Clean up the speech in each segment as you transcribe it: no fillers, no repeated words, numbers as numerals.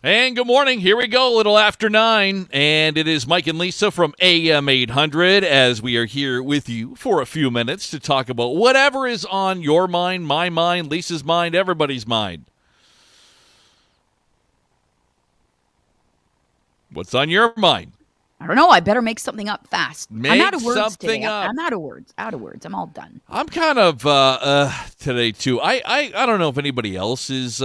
And good morning. Here we go, a little after 9. And it is Mike and Lisa from AM800 as we are here with you for a few minutes to talk about whatever is on your mind, my mind, Lisa's mind, everybody's mind. What's on your mind? I don't know. I better make something up fast. Make I'm out of words something today. up. I'm out of words. I'm all done. I'm kind of today, too. I don't know if anybody else is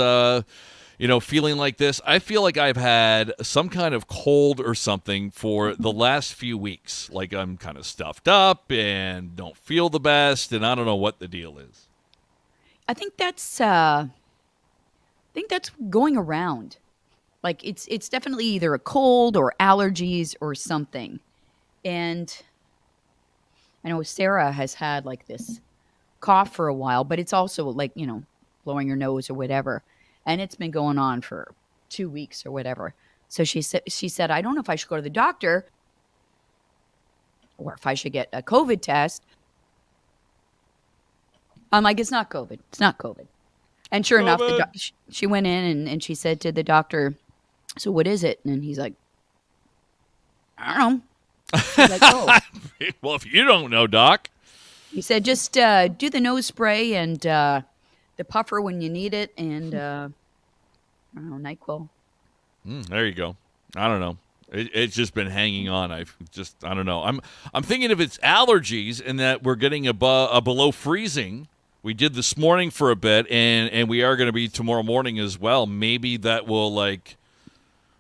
feeling like this. I feel like I've had some kind of cold or something for the last few weeks. Like I'm kind of stuffed up and don't feel the best, and I don't know what the deal is. I think that's going around. Like it's definitely either a cold or allergies or something. And I know Sarah has had like this cough for a while, but it's also like, blowing her nose or whatever. And it's been going on for 2 weeks or whatever. So she said, I don't know if I should go to the doctor or if I should get a COVID test. I'm like, it's not COVID. It's not COVID. And sure enough, she went in and she said to the doctor, so what is it? And he's like, I don't know. She's like, oh. Well, if you don't know, Doc. He said, just do the nose spray and the puffer when you need it, and I don't know, NyQuil. There you go. I don't know. It's just been hanging on. I don't know. I'm thinking if it's allergies and that we're getting below freezing. We did this morning for a bit, and we are going to be tomorrow morning as well. Maybe that will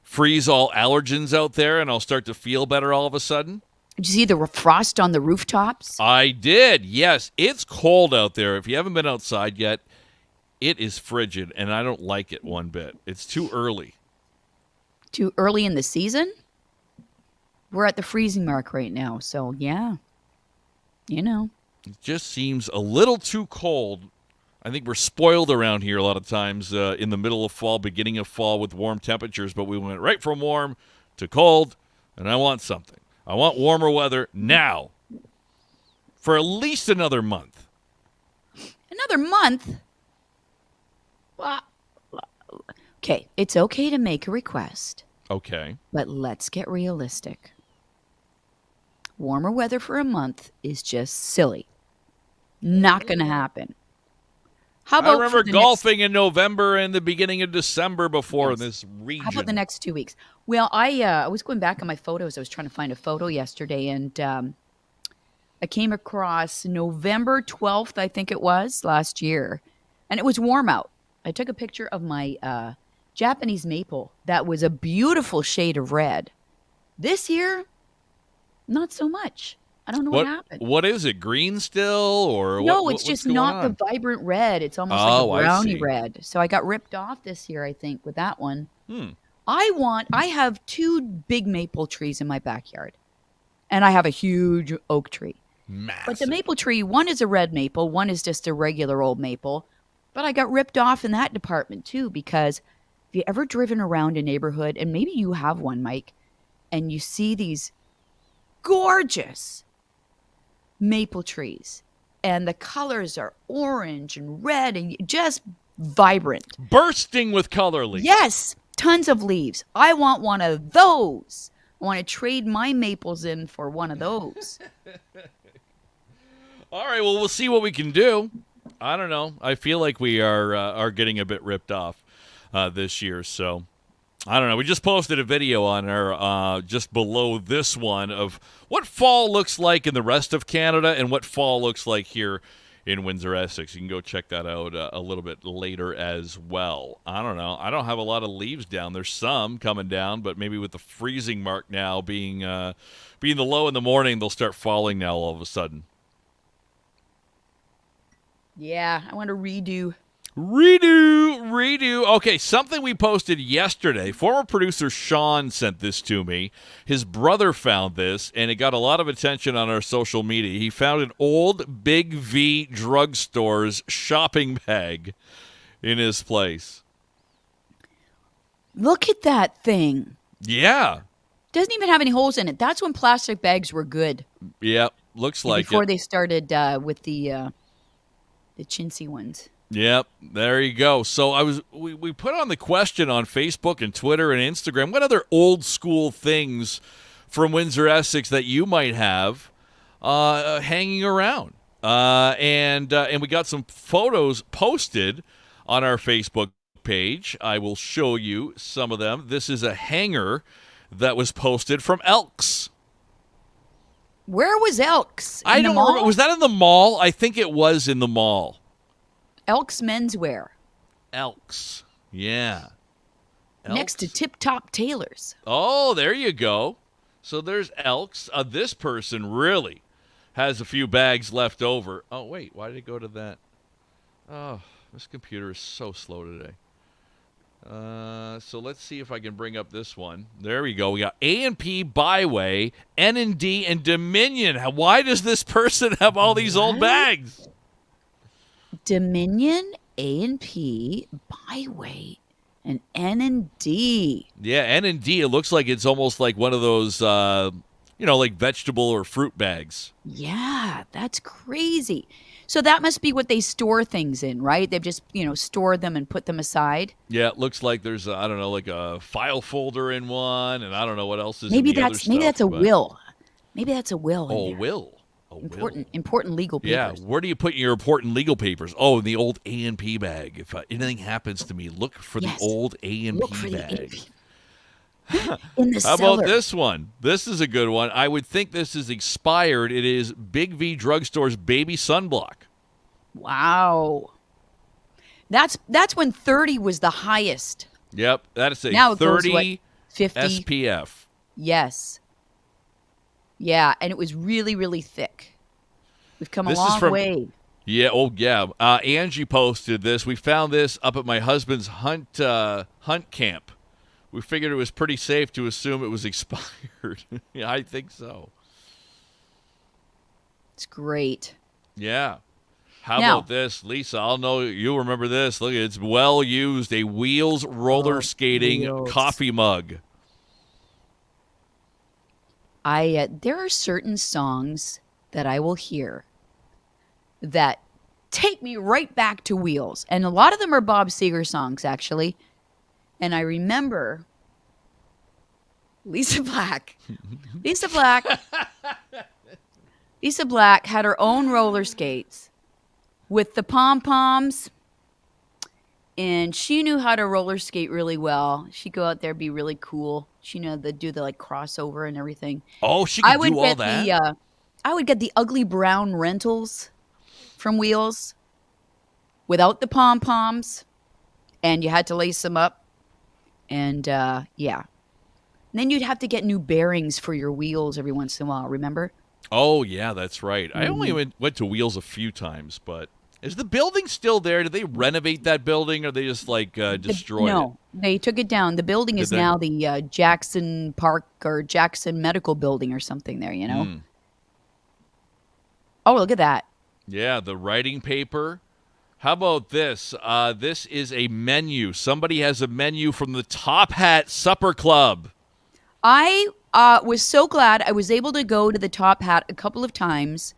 freeze all allergens out there, and I'll start to feel better all of a sudden. Did you see the frost on the rooftops? I did, yes. It's cold out there. If you haven't been outside yet, it is frigid, and I don't like it one bit. It's too early. Too early in the season? We're at the freezing mark right now, so yeah. It just seems a little too cold. I think we're spoiled around here a lot of times in the middle of fall, beginning of fall with warm temperatures, but we went right from warm to cold, and I want something. I want warmer weather now for at least another month. Another month? Well, okay, it's okay to make a request. Okay. But let's get realistic. Warmer weather for a month is just silly. Not going to happen. How about I remember golfing in November and the beginning of December before in this region. How about the next 2 weeks? Well, I was going back on my photos. I was trying to find a photo yesterday, and I came across November 12th, I think it was, last year, and it was warm out. I took a picture of my Japanese maple that was a beautiful shade of red. This year, not so much. I don't know what happened. What is it? Green still, or no? It's just not the vibrant red. It's almost like a brownie red. So I got ripped off this year, I think, with that one. I have 2 big maple trees in my backyard, and I have a huge oak tree. Massive. But the maple tree, one is a red maple, one is just a regular old maple. But I got ripped off in that department too, because if you ever driven around a neighborhood, and maybe you have one, Mike, and you see these gorgeous maple trees, and the colors are orange and red and just vibrant. Bursting with color leaves. Yes, tons of leaves. I want one of those. I want to trade my maples in for one of those. All right, well, we'll see what we can do. I don't know. I feel like we are getting a bit ripped off this year, so I don't know. We just posted a video on our just below this one of what fall looks like in the rest of Canada and what fall looks like here in Windsor, Essex. You can go check that out a little bit later as well. I don't know. I don't have a lot of leaves down. There's some coming down, but maybe with the freezing mark now being the low in the morning, they'll start falling now all of a sudden. Yeah, I want to redo. Okay, something we posted yesterday. Former producer Sean sent this to me. His brother found this, and it got a lot of attention on our social media. He found an old Big V drugstore's shopping bag in his place. Look at that thing. Yeah. Doesn't even have any holes in it. That's when plastic bags were good. Yeah, looks like before they started with the chintzy ones. Yep, there you go. So we put on the question on Facebook and Twitter and Instagram. What other old school things from Windsor, Essex that you might have hanging around? And we got some photos posted on our Facebook page. I will show you some of them. This is a hanger that was posted from Elks. Where was Elks? I don't remember. Was that in the mall? I think it was in the mall. Elks Menswear. Elks. Yeah. Next to Tip Top Tailors. Oh, there you go. So there's Elks. This person really has a few bags left over. Oh, wait. Why did it go to that? Oh, this computer is so slow today. So let's see if I can bring up this one. There we go. We got A&P, Byway, N&D, and Dominion. Why does this person have all these old bags? Dominion, A&P, Byway, and N&D. Yeah, N&D. It looks like it's almost like one of those, like vegetable or fruit bags. Yeah, that's crazy. So that must be what they store things in, right? They've just, stored them and put them aside. Yeah, it looks like there's, like a file folder in one, and I don't know what else is maybe in the that's other stuff. Maybe that's a will. Maybe that's a will. Oh, in there. will. Important legal papers. Yeah, where do you put your important legal papers? Oh, in the old A&P bag. If anything happens to me, look for the old A&P bag. In the How cellar. about this one? This is a good one. I would think this is expired. It is Big V Drugstore's baby sunblock. Wow. That's when 30 was the highest. Yep, that is a now 30 goes, what, 50 SPF. Yes. Yeah, and it was really, really thick. We've come a long way. Yeah, yeah. Angie posted this. We found this up at my husband's hunt camp. We figured it was pretty safe to assume it was expired. Yeah, I think so. It's great. Yeah. How about this, Lisa? I'll know you'll remember this. Look, it's well used. A Wheels roller skating coffee mug. There are certain songs that I will hear that take me right back to Wheels. And a lot of them are Bob Seger songs, actually. And I remember Lisa Black. Lisa Black had her own roller skates with the pom-poms. And she knew how to roller skate really well. She'd go out there, be really cool. She knew how to do the crossover and everything. Oh, she could do all that? I would get the ugly brown rentals from Wheels without the pom-poms. And you had to lace them up. And, yeah. And then you'd have to get new bearings for your wheels every once in a while, remember? Oh, yeah, that's right. I only went to Wheels a few times, but is the building still there? Did they renovate that building, or they just, destroyed it? No, they took it down. The building is now the Jackson Park or Jackson Medical Building or something there, Oh, look at that. Yeah, the writing paper. How about this? This is a menu. Somebody has a menu from the Top Hat Supper Club. I was so glad I was able to go to the Top Hat a couple of times.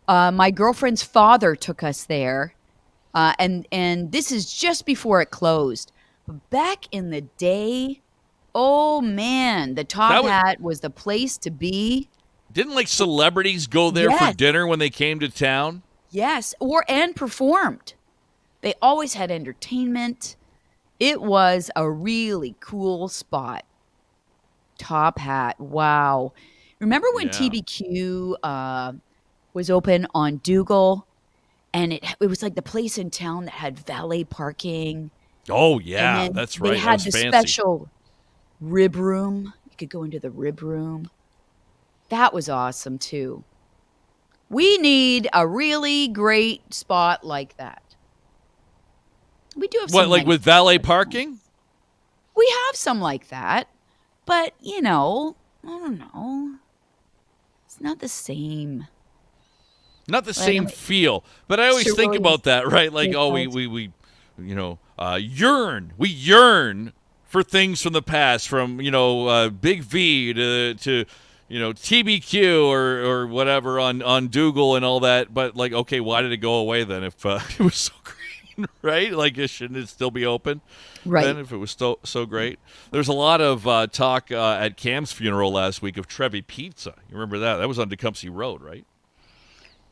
My girlfriend's father took us there, and this is just before it closed. But back in the day, oh man, the Top Hat was the place to be. Didn't celebrities go there for dinner when they came to town? Yes, and performed. They always had entertainment. It was a really cool spot. Top Hat, wow. Remember when TBQ was open on Dougal, and it was like the place in town that had valet parking. Oh yeah, that's right. They had the special rib room. You could go into the rib room. That was awesome too. We need a really great spot like that. We do have some. What, with valet parking? We have some like that, but I don't know. It's not the same. Not the same feel, but I always think about that, right? We yearn. We yearn for things from the past, from Big V to TBQ or whatever on Dougal and all that. But okay, why did it go away then? If it was so great. right? Like, shouldn't it still be open Right. then if it was so great? There's a lot of talk at Cam's funeral last week of Trevi Pizza. You remember that? That was on Tecumseh Road, right?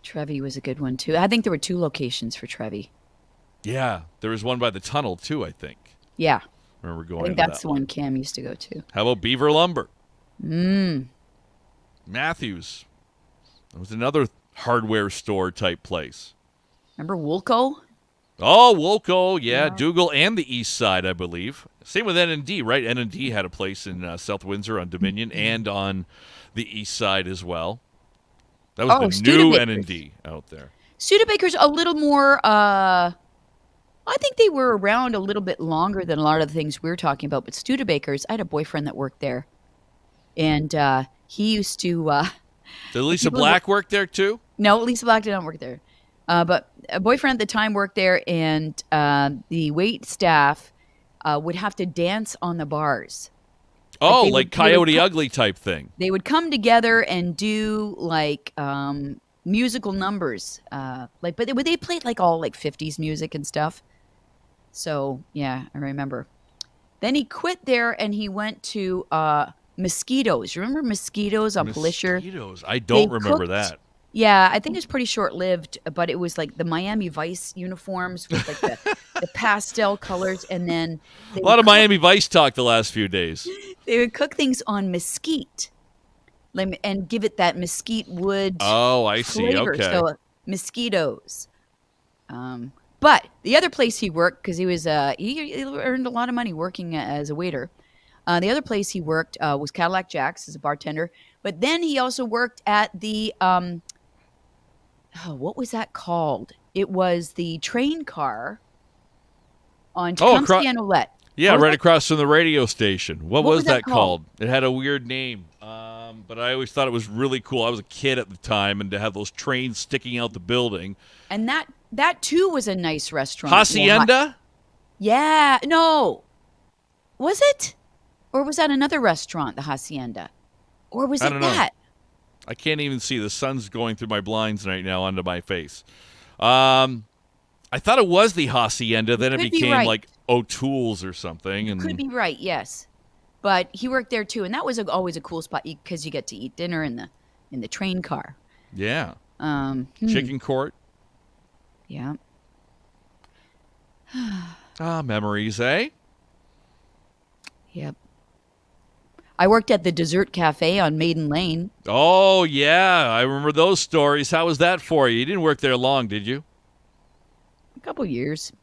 Trevi was a good one too. I think there were 2 locations for Trevi. Yeah, there was one by the tunnel too, I think. Yeah. I remember I going think to that's that the one. one Cam used to go to. How about Beaver Lumber? Matthews. That was another hardware store type place. Remember Woolco? Oh, Wolco, yeah, Yeah. Dougal and the East Side, I believe. Same with N&D, right? N&D had a place in South Windsor on Dominion and on the East Side as well. That was Oh, the new Studebakers. N&D out there. Studebaker's a little more I think they were around a little bit longer than a lot of the things we were talking about, but Studebakers, I had a boyfriend that worked there. And he used to Did the Lisa people who Black work there too? no, Lisa Black did not work there. But a boyfriend at the time worked there, and the wait staff would have to dance on the bars. Like Oh, like Coyote Ugly type thing. they would come together and do like musical numbers. Like, but they played like all like 50s music and stuff. So yeah, I remember. Then he quit there and he went to Mosquitoes. You remember Mosquitoes on Polisher? Mosquitoes. I They don't remember cooked that. yeah, I think it was pretty short-lived, but it was like the Miami Vice uniforms with like the pastel colors, and then they A lot would of cook, Miami Vice talk the last few days. they would cook things on mesquite, like, and give it that mesquite wood Oh, I see. flavor. Okay. So Mosquitoes. But the other place he worked, because he earned a lot of money working as a waiter. The other place he worked was Cadillac Jack's as a bartender. But then he also worked at the what was that called? It was the train car on Oh, Tecumseh and Olette. Yeah, What was right that? across from the radio station. What What was was that that called? It had a weird name, but I always thought it was really cool. I was a kid at the time, and to have those trains sticking out the building. And that too was a nice restaurant. Hacienda? Yeah, no. Was it? Or was that another restaurant, the Hacienda? Or was I it don't know. that? I can't even see. The sun's going through my blinds right now onto my face. I thought it was the Hacienda. Then it could be became right. like O'Toole's or something. And Could be right, yes. But he worked there too, and that was always a cool spot because you get to eat dinner in the train car. yeah, Hmm, Chicken Court. yeah. Memories, eh? Yep. I worked at the Dessert Cafe on Maiden Lane. Oh yeah, I remember those stories. How was that for you? You didn't work there long, did you? A couple years.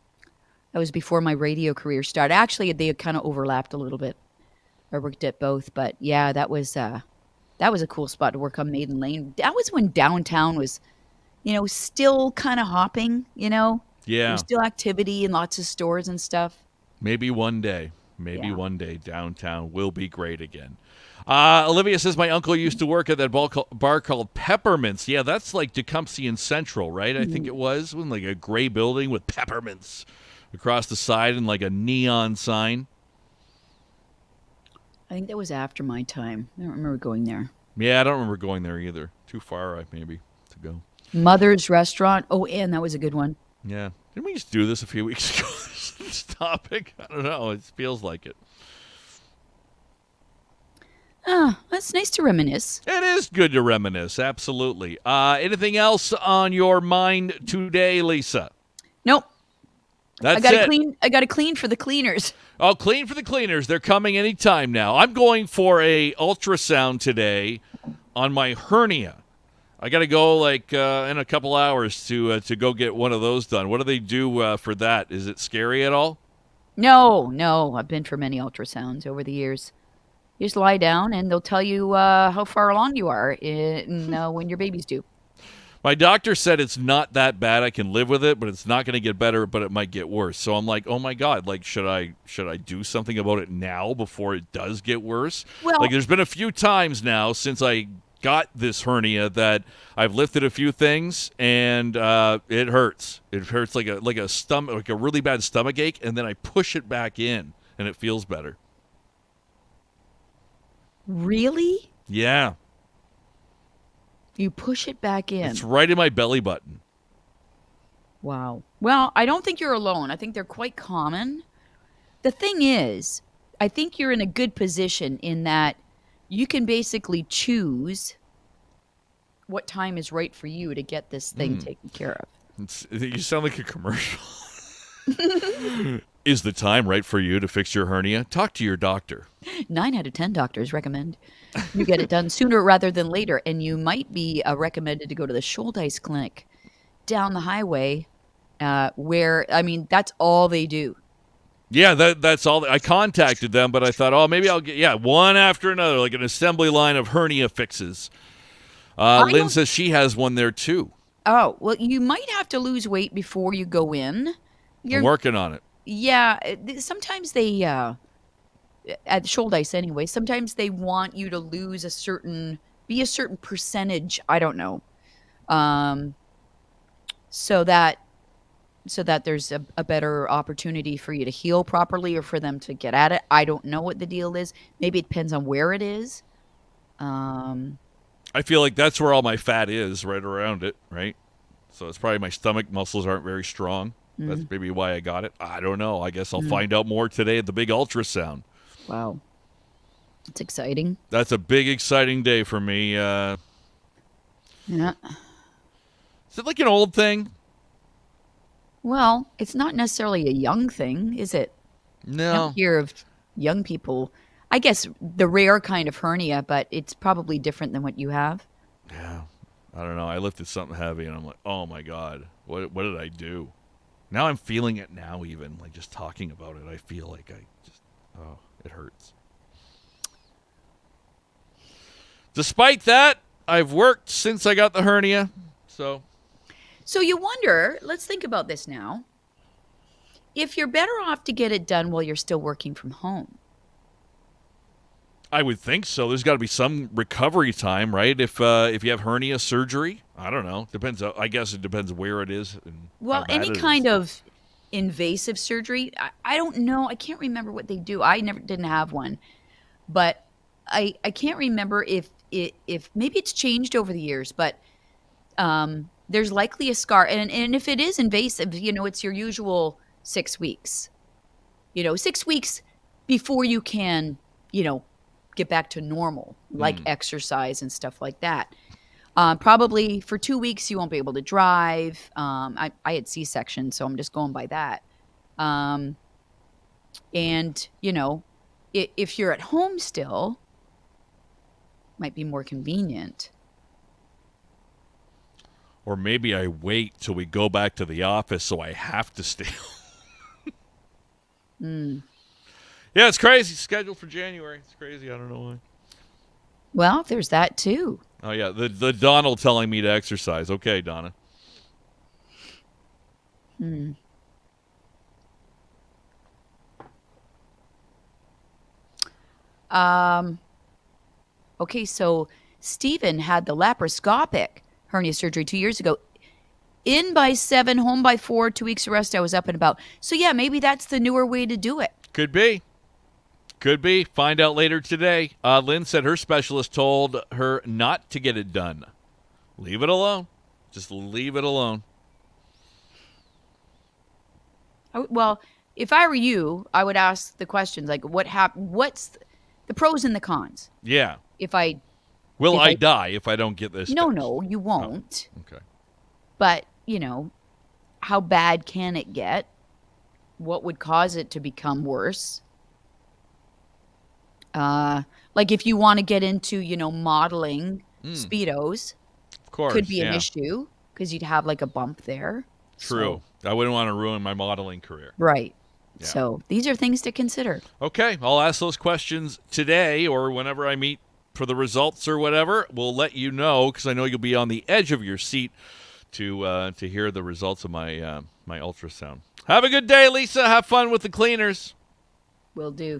That was before my radio career started. Actually, they kind of overlapped a little bit. I worked at both, but yeah, that was a cool spot to work on Maiden Lane. That was when downtown was, still kind of hopping. There Yeah. was still activity and lots of stores and stuff. Maybe one day. Maybe Yeah. one day downtown will be great again. Olivia says my uncle used to work at that bar called Peppermints. Yeah, that's like Tecumseh and Central, right? I think it was when like a gray building with peppermints across the side and like a neon sign. I think that was after my time. I don't remember going there. Yeah, I don't remember going there either. Too far, maybe, to go. Mother's Restaurant. Oh, and that was a good one. Yeah. Didn't we just do this a few weeks ago? This topic? I don't know. It feels like it. That's nice to reminisce. It is good to reminisce, absolutely. Anything else on your mind today, Lisa? Nope. That's I got to it. clean. I got to clean for the cleaners. Oh, clean for the cleaners. They're coming anytime now. I'm going for a ultrasound today on my hernia. I got to go like in a couple hours to go get one of those done. What do they do for that? Is it scary at all? No. I've been for many ultrasounds over the years. You just lie down and they'll tell you how far along you are when your baby's due. My doctor said it's not that bad. I can live with it, but it's not going to get better, but it might get worse. So I'm like, oh my God, like should I do something about it now before it does get worse? Well- Like there's been a few times now since I got this hernia that I've lifted a few things and it hurts. It hurts like a really bad stomach ache, and then I push it back in and it feels better. Really? Yeah. You push it back in. It's right in my belly button. Wow. Well, I don't think you're alone. I think they're quite common. The thing is, I think you're in a good position in that you can basically choose what time is right for you to get this thing taken care You sound like a commercial. Is the time right for you to fix your hernia? Talk to your doctor. of. 9 out of 10 doctors recommend you get it done sooner rather than later, and you might be recommended to go to the Schuldeis Clinic down the highway, where I mean that's all they do. Yeah, that's all. I contacted them, but I thought, oh, maybe I'll get one after another, like an assembly line of hernia fixes. I Lynn don't. says she has one there too. Oh well, you might have to lose weight before you go in. I'm You're working on it. Yeah. Sometimes they at Schuldeis anyway. Sometimes they want you to lose be a certain percentage. I don't know. Um, so that there's a better opportunity for you to heal properly or for them to get at it. I don't know what the deal is. Maybe it depends on where it is. Um, I feel like that's where all my fat is, right around it, right? So it's probably my stomach muscles aren't very strong. That's maybe why I got it. I don't know. I guess I'll find out more today at the big ultrasound. wow. It's exciting. That's a big, exciting day for me. Yeah. Is it like an old thing? Well, it's not necessarily a young thing, is it? I don't No. hear of young people. I guess the rare kind of hernia, but it's probably different than what you have. Yeah. I don't know. I lifted something heavy, and I'm like, oh, my God. What did I do? Now I'm feeling it now even. Like, just talking about it, I feel like it hurts. Despite that, I've worked since I got the hernia. So, So you wonder, let's think about this now. If you're better off to get it done while you're still working from home. I would think so. There's got to be some recovery time, right? If you have hernia surgery, I don't know. Depends. I guess it depends where it is and how Well, bad any it kind is. of invasive surgery, I don't know. I can't remember what they do. I never didn't have one. But I can't remember if maybe it's changed over the years, but there's likely a scar. And if it is invasive, it's your usual 6 weeks. 6 weeks before you can, get back to normal, like exercise and stuff like that. Probably for 2 weeks you won't be able to drive. I had C-section, so I'm just going by that. Um, and if you're at home still, might be more convenient. Or maybe I wait till we go back to the office, so I have to stay. Yeah, it's crazy. Scheduled for January. It's crazy. I don't know why. Well, there's that too. Oh yeah, the Donald telling me to exercise. Okay, Donna. Okay, so Stephen had the laparoscopic hernia surgery 2 years ago. In by 7, home by 4, 2 weeks of rest, I was up and about. So yeah, maybe that's the newer way to do it. Could be. Could be. Find out later today. Lynn said her specialist told her not to get it done. Leave it alone. Just leave it alone. Well, if I were you, I would ask the questions like, what's the pros and the cons? Yeah. If I Will If I I- die if I don't get this? No, fixed? no, you won't. Okay. But, how bad can it get? What would cause it to become worse? Like if you want to get into, modeling Speedos, Of course. could be an yeah. issue because you'd have like a bump there. True. I wouldn't want to ruin my modeling career. Right. Yeah. So these are things to consider. Okay, I'll ask those questions today or whenever I meet for the results or whatever. We'll let you know because I know you'll be on the edge of your seat to hear the results of my my ultrasound. Have a good day, Lisa. Have fun with the cleaners. Will do.